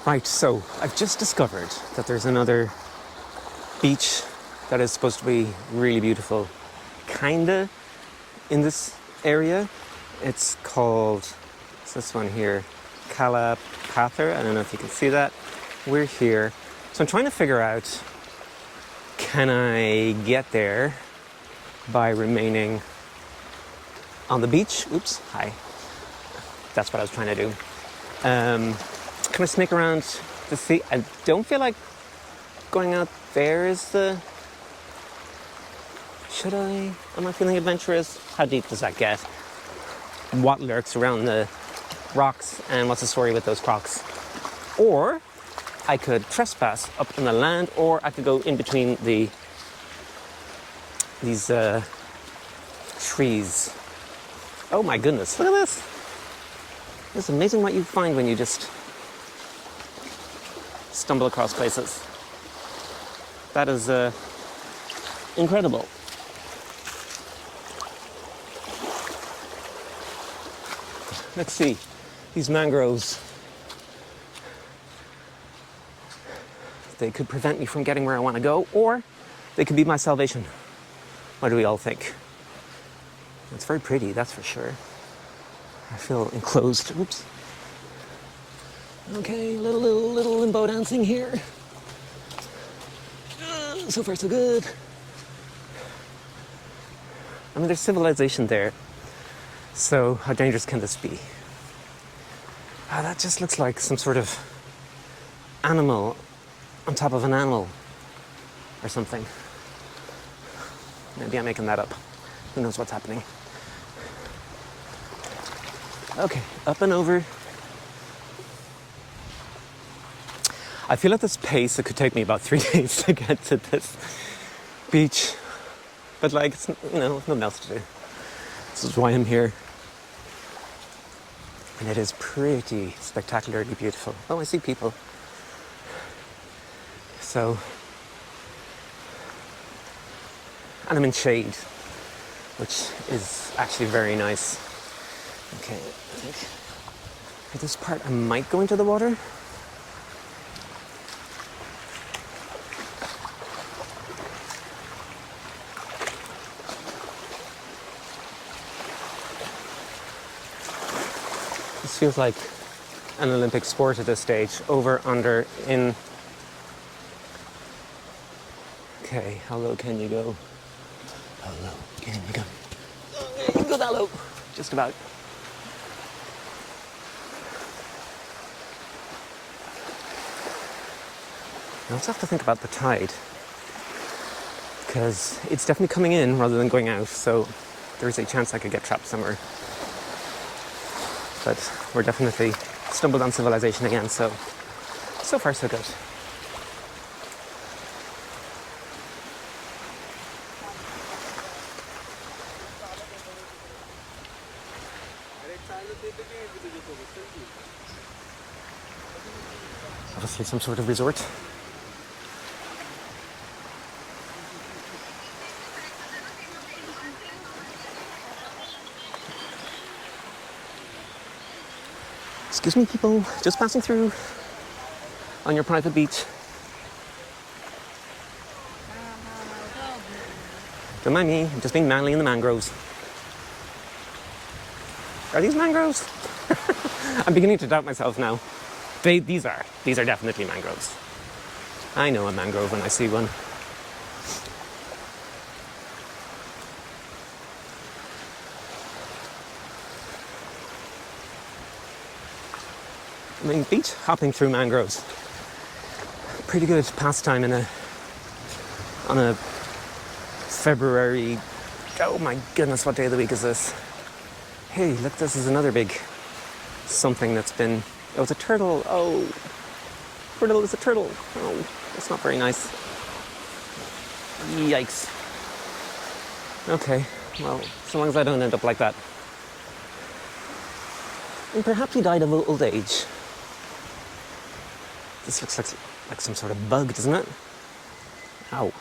Right, so I've just discovered that there's another beach that is supposed to be really beautiful, kinda, in this area. It's called, it's this one here, Kala Patthar. I don't know if you can see that. We're here. So I'm trying to figure out, can I get there by remaining on the beach? Oops, hi. That's what I was trying to do. Can I sneak around to see? I don't feel like going out there is the... Should I? Am I feeling adventurous? How deep does that get? What lurks around the rocks and what's the story with those crocs? Or I could trespass up in the land, or I could go in between these trees. Oh my goodness, look at this. It's amazing what you find when you just stumble across places. That is incredible. Let's see, these mangroves, they could prevent me from getting where I want to go, or they could be my salvation. What do we all think? It's very pretty, that's for sure. I feel enclosed. Oops. Okay, little limbo dancing here. So far, so good. I mean, there's civilization there. So how dangerous can this be? That just looks like some sort of animal on top of an animal or something. Maybe I'm making that up. Who knows what's happening? Okay, up and over. I feel at this pace it could take me about 3 days to get to this beach. But like, it's, nothing else to do. This is why I'm here. And it is pretty spectacularly beautiful. Oh, I see people. So, and I'm in shade, which is actually very nice. Okay, I think for this part I might go into the water. This feels like an Olympic sport at this stage. Over, under, in. Okay, how low can you go? How low can you go? Okay, you can go that low. Just about. I also have to think about the tide, because it's definitely coming in rather than going out, so there's a chance I could get trapped somewhere. But we're definitely stumbled on civilization again, so far so good. Obviously some sort of resort. Excuse me, people, just passing through on your private beach. Don't mind me, I'm just being manly in the mangroves. Are these mangroves? I'm beginning to doubt myself now. These are definitely mangroves. I know a mangrove when I see one. I mean, beach hopping through mangroves. Pretty good pastime on a February. Oh my goodness, what day of the week is this? Hey, look, this is another big something that's been... Oh, it's a turtle. Oh, turtle is a turtle. Oh, that's not very nice. Yikes. Okay, well, so long as I don't end up like that. And perhaps he died of old age. This looks like some sort of bug, doesn't it? Ow.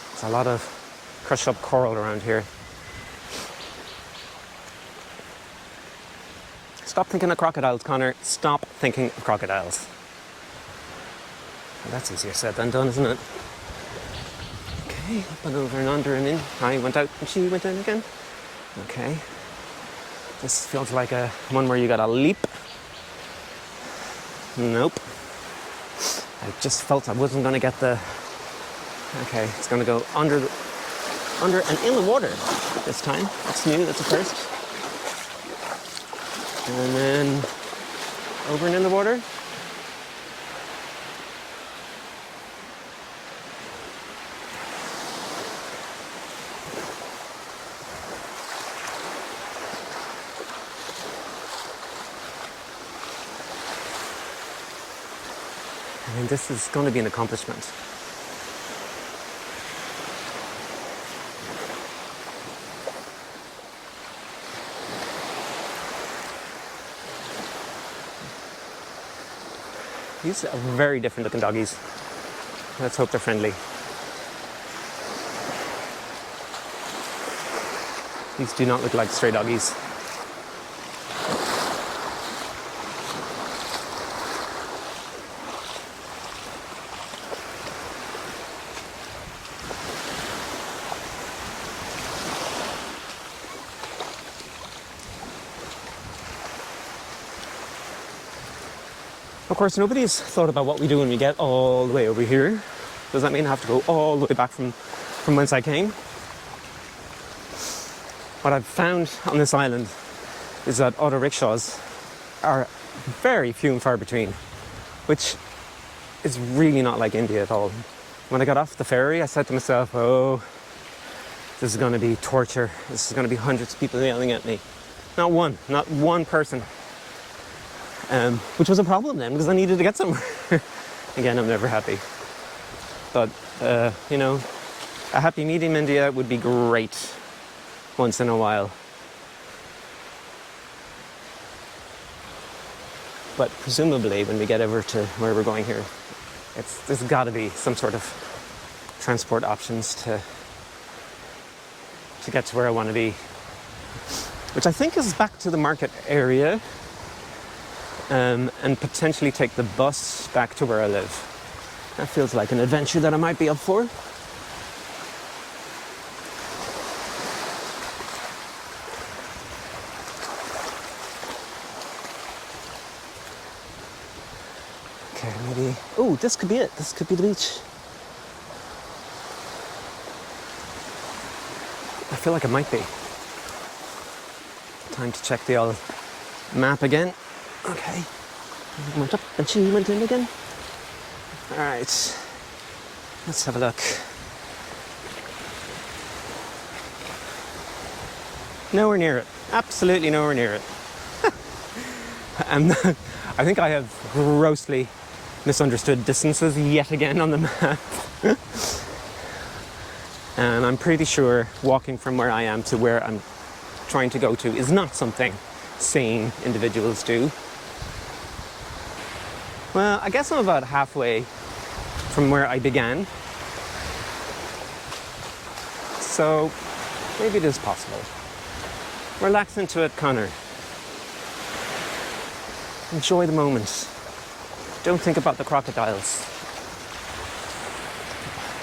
There's a lot of crushed up coral around here. Stop thinking of crocodiles, Connor. Stop thinking of crocodiles. Well, that's easier said than done, isn't it? Okay, up and over and under and in. I went out and she went in again. Okay. This feels like a one where you gotta leap. Nope. I just felt I wasn't gonna get the... Okay, it's gonna go under and in the water this time. That's new, that's a first. And then over and in the water. I mean, this is going to be an accomplishment. These are very different looking doggies. Let's hope they're friendly. These do not look like stray doggies. Of course, nobody's thought about what we do when we get all the way over here. Does that mean I have to go all the way back from whence I came? What I've found on this island is that auto rickshaws are very few and far between, which is really not like India at all. When I got off the ferry, I said to myself, oh, this is going to be torture. This is going to be hundreds of people yelling at me. Not one person. Which was a problem then, because I needed to get somewhere. Again, I'm never happy. But, you know, a happy medium India would be great once in a while. But presumably, when we get over to where we're going here, there's got to be some sort of transport options to get to where I want to be. Which I think is back to the market area. And potentially take the bus back to where I live. That feels like an adventure that I might be up for. Okay, maybe... Oh, this could be it. This could be the beach. I feel like it might be. Time to check the old map again. Okay, I went up and she went in again. All right, let's have a look. Nowhere near it. Absolutely nowhere near it. And I think I have grossly misunderstood distances yet again on the map. And I'm pretty sure walking from where I am to where I'm trying to go to is not something sane individuals do. Well, I guess I'm about halfway from where I began. So maybe it is possible. Relax into it, Conor. Enjoy the moment. Don't think about the crocodiles.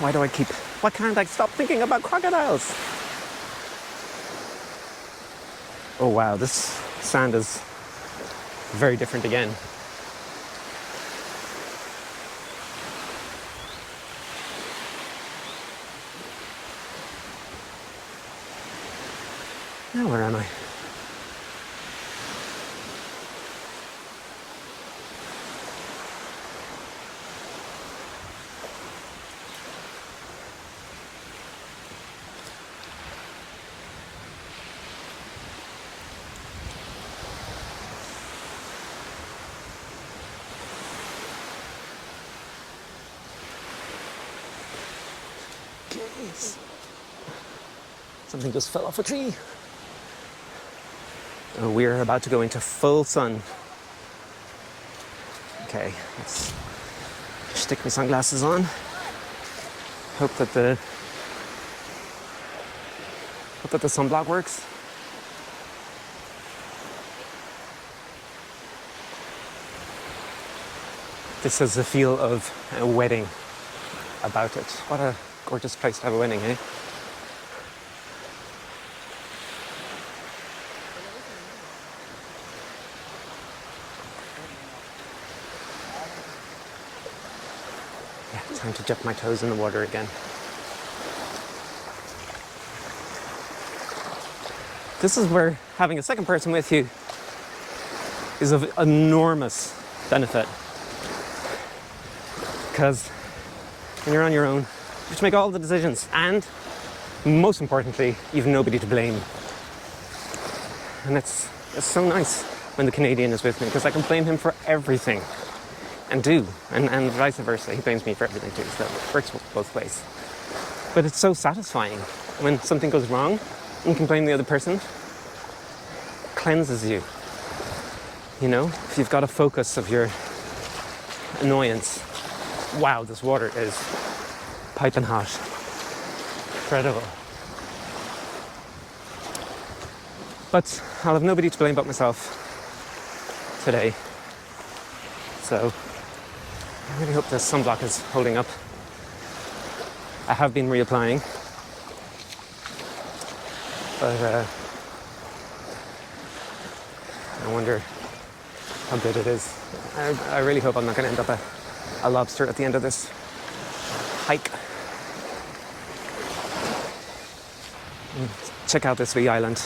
Why can't I stop thinking about crocodiles? Oh wow, this sand is very different again. Now where am I? Jeez. Something just fell off a tree. Oh, we're about to go into full sun. Okay, let's stick my sunglasses on. Hope that the sunblock works. This has the feel of a wedding about it. What a gorgeous place to have a wedding, eh? Yeah, time to dip my toes in the water again. This is where having a second person with you is of enormous benefit. Because when you're on your own, you have to make all the decisions, and most importantly, you've nobody to blame. And it's so nice when the Canadian is with me, because I can blame him for everything, and vice versa. He blames me for everything too, so it works both ways. But it's so satisfying when something goes wrong and you can blame the other person. It cleanses you. You know, if you've got a focus of your annoyance. Wow, this water is piping hot. Incredible. But I'll have nobody to blame but myself today. So I really hope this sunblock is holding up. I have been reapplying. But I wonder how good it is. I really hope I'm not going to end up a lobster at the end of this hike. Check out this wee island.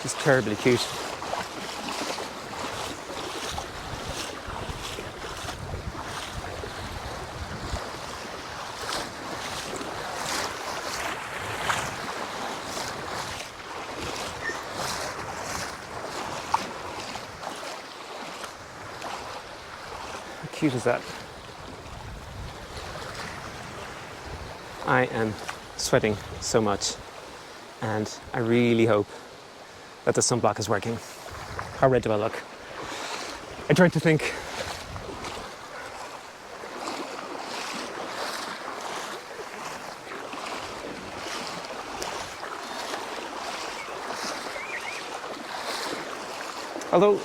Just terribly cute. How cute is that? I am sweating so much, and I really hope that the sunblock is working. How red do I look? I tried to think. Although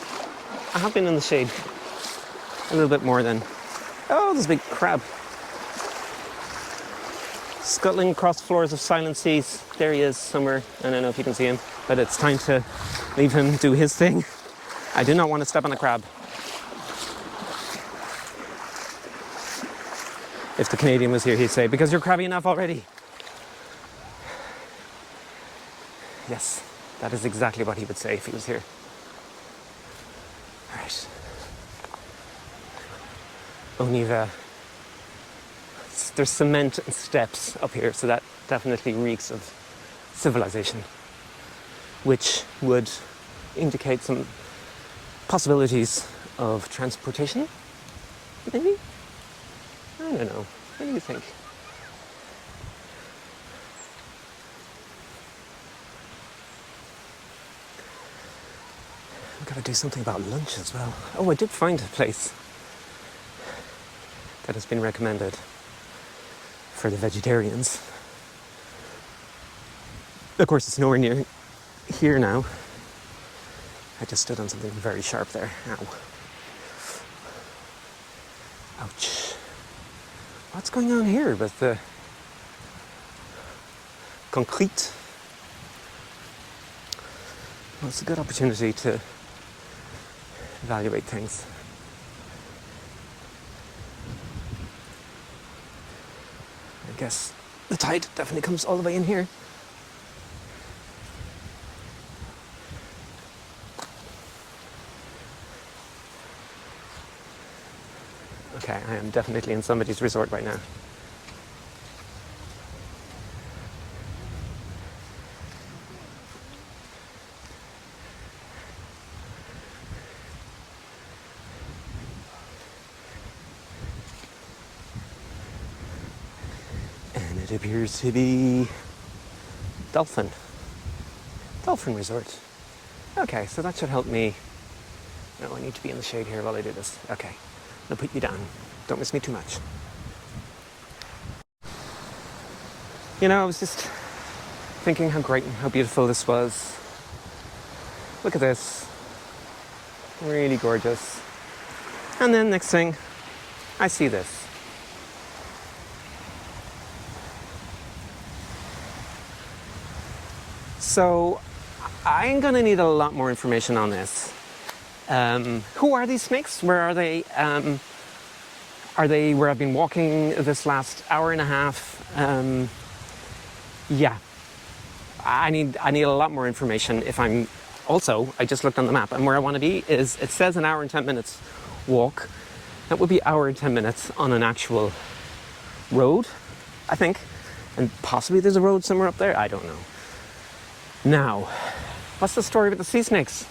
I have been in the shade a little bit more than... Oh, there's a big crab. Scuttling across floors of silent seas. There he is somewhere. I don't know if you can see him, but it's time to leave him do his thing. I do not want to step on a crab. If the Canadian was here, he'd say, because you're crabby enough already. Yes, that is exactly what he would say if he was here. All right. Oniva. There's cement and steps up here, so that definitely reeks of civilization, which would indicate some possibilities of transportation, maybe? I don't know. What do you think? I've got to do something about lunch as well. Oh, I did find a place that has been recommended for the vegetarians. Of course, it's nowhere near here now. I just stood on something very sharp there. Ow. Ouch. What's going on here with the concrete? Well, it's a good opportunity to evaluate things. I guess the tide definitely comes all the way in here. Okay, I am definitely in somebody's resort right now. And it appears to be Dolphin Resort. Okay, so that should help me. No, I need to be in the shade here while I do this. Okay. I'll put you down. Don't miss me too much. You know, I was just thinking how great and how beautiful this was. Look at this. Really gorgeous. And then next thing, I see this. So I'm going to need a lot more information on this. Who are these snakes? Where are they? Are they where I've been walking this last hour and a half? Yeah. I need a lot more information if I'm... Also, I just looked on the map, and where I want to be is, it says an hour and 10 minutes walk. That would be hour and 10 minutes on an actual road, I think. And possibly there's a road somewhere up there. I don't know. Now, what's the story with the sea snakes?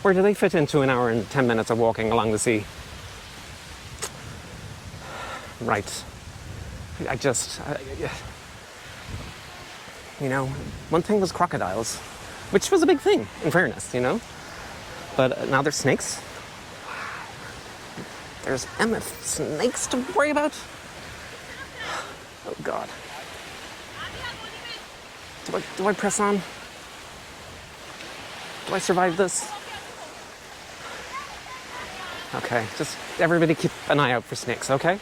Where do they fit into an hour and 10 minutes of walking along the sea? Right. You know, one thing was crocodiles, which was a big thing, in fairness, you know. But now there's snakes. There's MF snakes to worry about. Oh, God. Do I press on? Do I survive this? Okay, just everybody keep an eye out for snakes, okay?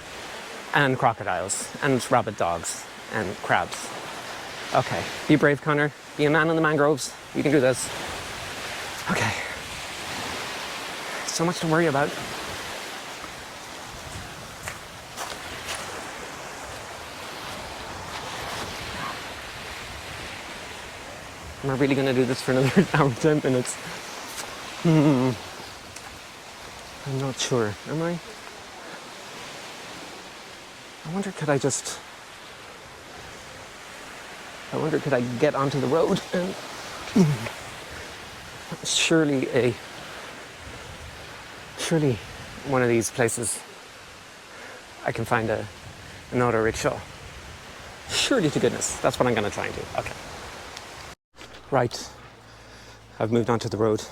And crocodiles, and rabid dogs, and crabs. Okay, be brave, Conor. Be a man in the mangroves. You can do this. Okay. So much to worry about. Am I really going to do this for another hour, 10 minutes? I'm not sure. Am I? I wonder, could I get onto the road and surely one of these places I can find an auto rickshaw. Surely to goodness. That's what I'm going to try and do. Okay. Right. I've moved onto the road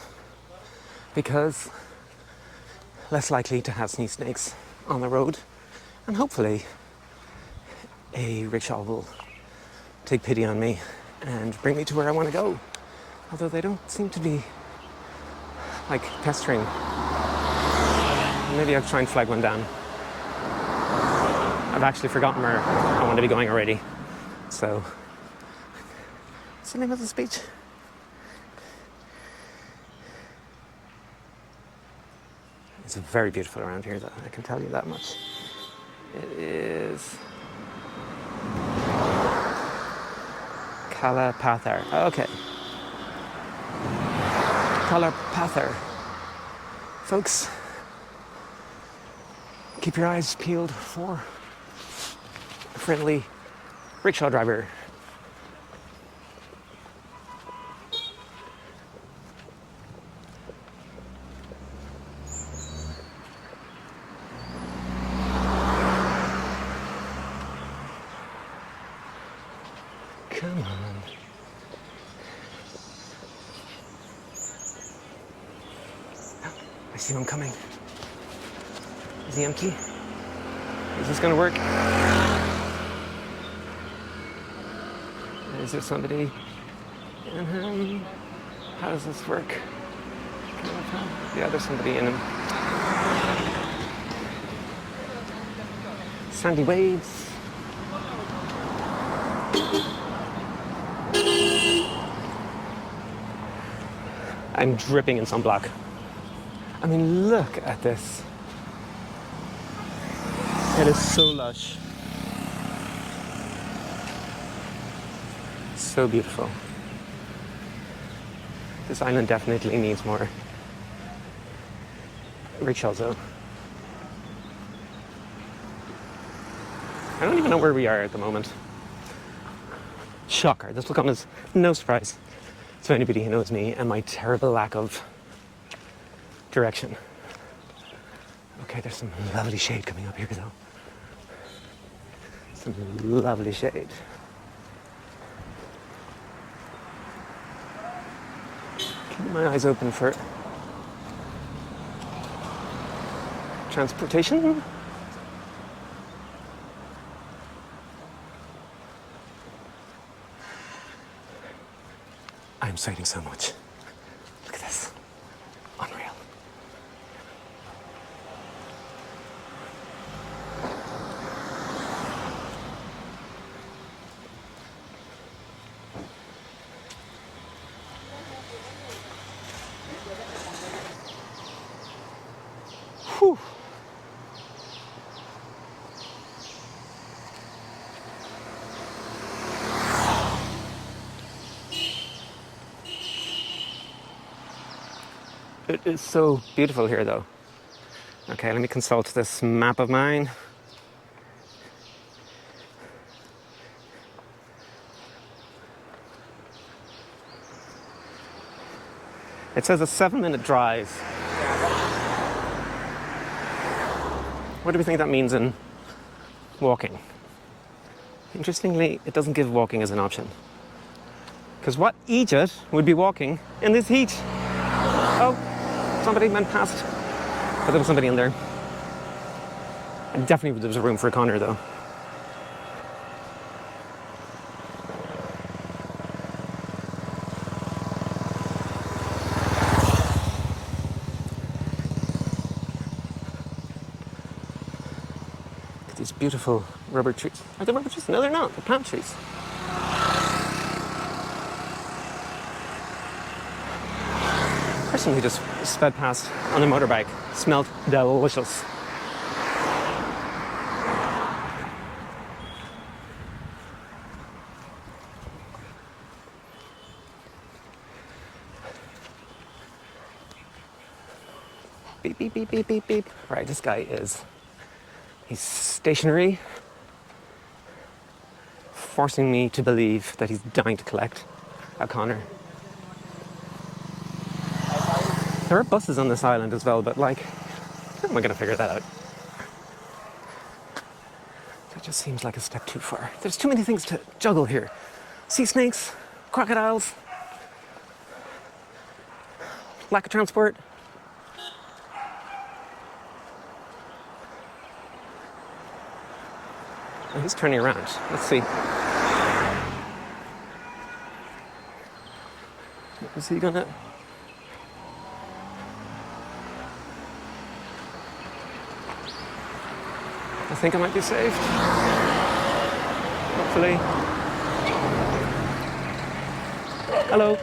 because less likely to have sea snakes on the road, and hopefully a rickshaw will take pity on me and bring me to where I want to go. Although they don't seem to be like pestering. Maybe I'll try and flag one down. I've actually forgotten where I want to be going already. So, what's the name of this beach? It's very beautiful around here, though. I can tell you that much. It is Kala Patthar. Okay. Kala Patthar. Folks, keep your eyes peeled for a friendly rickshaw driver. Come on. I see one coming. Is he empty? Is this gonna work? Is there somebody in him? How does this work? Can I tell? Yeah, there's somebody in him. Sandy waves. I'm dripping in sunblock. I mean, look at this. It is so lush. So beautiful. This island definitely needs more rickshaws, though. I don't even know where we are at the moment. Shocker. This will come as no surprise to anybody who knows me and my terrible lack of direction. Okay, there's some lovely shade coming up here, though. Some lovely shade. Keep my eyes open for transportation. I'm sweating so much. Look at this. It is so beautiful here, though. Okay, let me consult this map of mine. It says a 7-minute drive. What do we think that means in walking? Interestingly, it doesn't give walking as an option. Because what idiot would be walking in this heat? Oh, somebody went past. But there was somebody in there. And definitely there was a room for Conor, though. These beautiful rubber trees. Are they rubber trees? No, they're not. They're plant trees. The person who just sped past on a motorbike smelled delicious. Beep, beep, beep, beep, beep, beep. Right, this guy is... He's stationary, forcing me to believe that he's dying to collect a Conor. There are buses on this island as well, but like, how am I going to figure that out? That just seems like a step too far. There's too many things to juggle here. Sea snakes, crocodiles, lack of transport. Oh, he's turning around. Let's see. Is he gonna... I think I might be saved. Hopefully. Hello,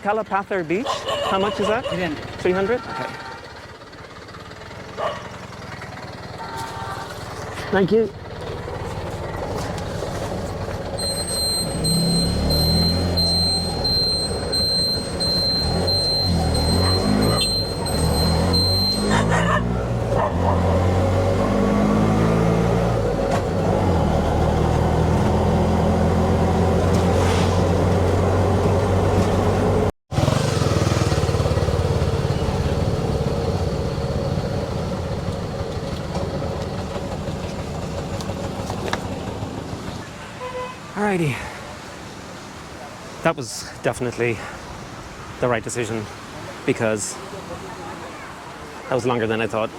Kala Patthar Beach. How much is that? 300. Okay. Thank you. Alrighty. That was definitely the right decision because that was longer than I thought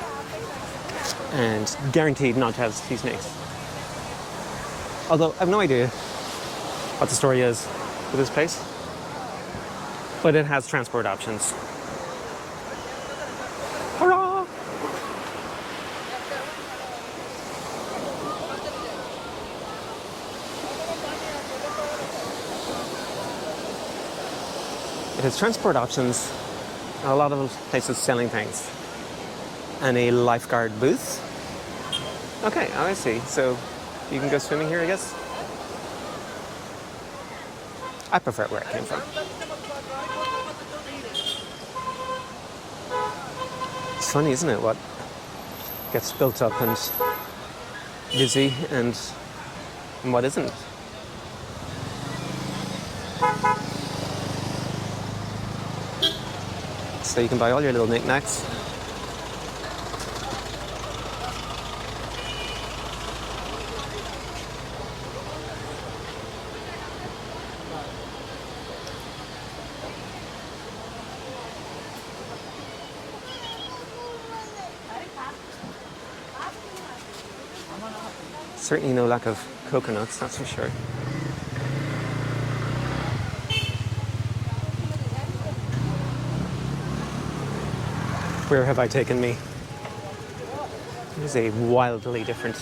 and guaranteed not to have sea snakes. Although I have no idea what the story is with this place, but it has transport options. Hurrah! It has transport options and a lot of places selling things. And a lifeguard booth. Okay, oh, I see. So you can go swimming here, I guess? I prefer where I came from. It's funny, isn't it, what gets built up and busy and what isn't? So you can buy all your little knickknacks. Certainly no lack of coconuts, that's for sure. Where have I taken me? It is a wildly different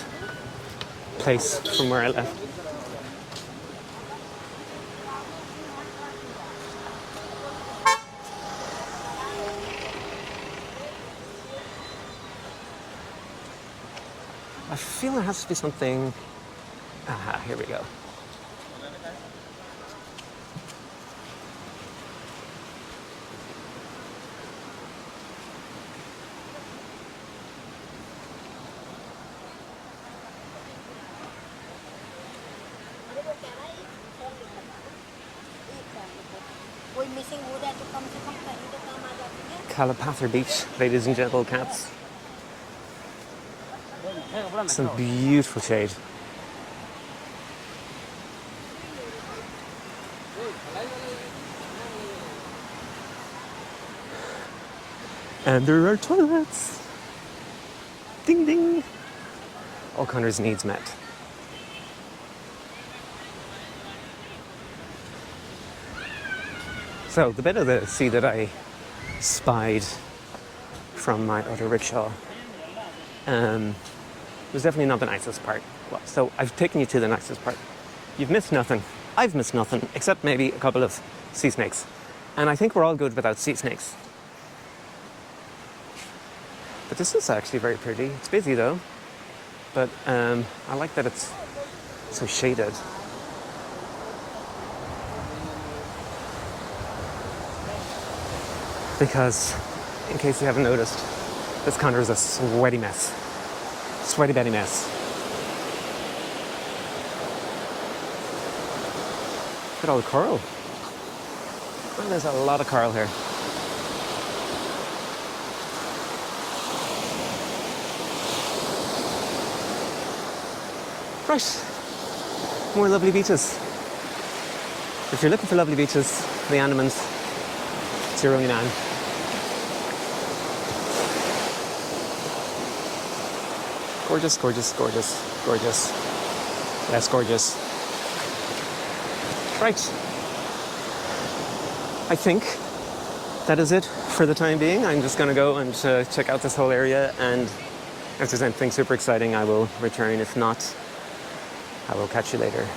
place from where I left. I feel there has to be something... Aha, here we go. Kala Patthar Beach, ladies and gentle cats. Some beautiful shade. And there are toilets. Ding ding. All Conor's needs met. So the bit of the sea that I spied from my auto rickshaw was definitely not the nicest part. Well, so I've taken you to the nicest part. You've missed nothing. I've missed nothing, except maybe a couple of sea snakes. And I think we're all good without sea snakes. But this is actually very pretty. It's busy though. But I like that it's so shaded. Because, in case you haven't noticed, this Conor is a sweaty mess. Sweaty Betty mess. Look at all the coral. Oh, there's a lot of coral here. Right. More lovely beaches. If you're looking for lovely beaches, the Andamans, it's your only man. Gorgeous, gorgeous, gorgeous, gorgeous. Yes, gorgeous. Right. I think that is it for the time being. I'm just going to go and check out this whole area, and if there's anything super exciting, I will return. If not, I will catch you later.